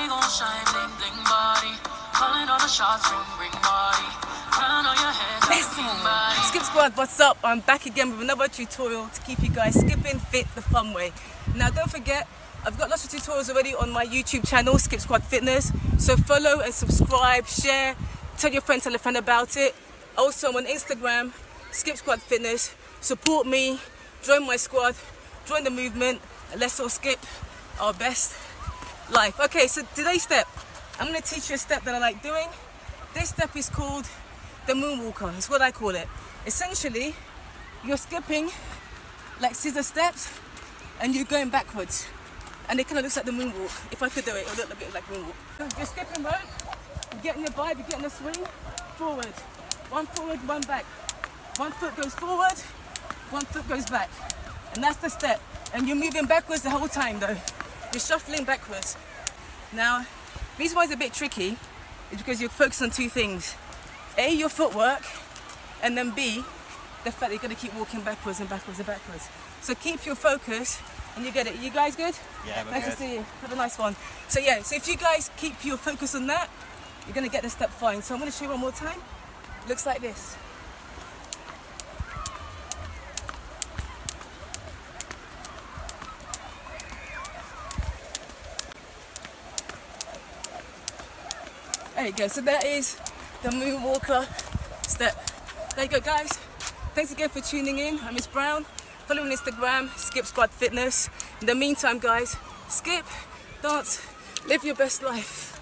gon' shine, bling bling body. Calling all the shots, ring ring body. Crown on your head, king body. Skip Squad, what's up? I'm back again with another tutorial to keep you guys skipping fit the fun way. Now don't forget, I've got lots of tutorials already on my YouTube channel, Skip Squad Fitness. So follow and subscribe, share, tell your friend, tell a friend about it. Also I'm on Instagram, Skip Squad Fitness. Support me, join my squad, join the movement, and let's all skip our best life. Okay, so today's step, I'm going to teach you a step that I like doing. This step is called the moonwalker. That's what I call it. Essentially, you're skipping like scissor steps and you're going backwards. And it kind of looks like the moonwalk. If I could do it, it would look a bit like moonwalk. You're skipping rope, you're getting your vibe, you're getting the swing, forward, one back. One foot goes forward, one foot goes back. And that's the step. And you're moving backwards the whole time though. You're shuffling backwards. Now, the reason why it's a bit tricky is because you're focused on two things. A, your footwork, and then B, the fact that you're going to keep walking backwards and backwards and backwards. So keep your focus and you get it. You guys good? Yeah, we're nice good. to see you. Have a nice one. So yeah, so if you guys keep your focus on that, you're going to get the step fine. So I'm going to show you one more time. Looks like this. There you go, so that is the moonwalker step. There you go guys, thanks again for tuning in. I'm Miss Brown, follow me on Instagram, Skip Squad Fitness. In the meantime guys, skip, dance, live your best life.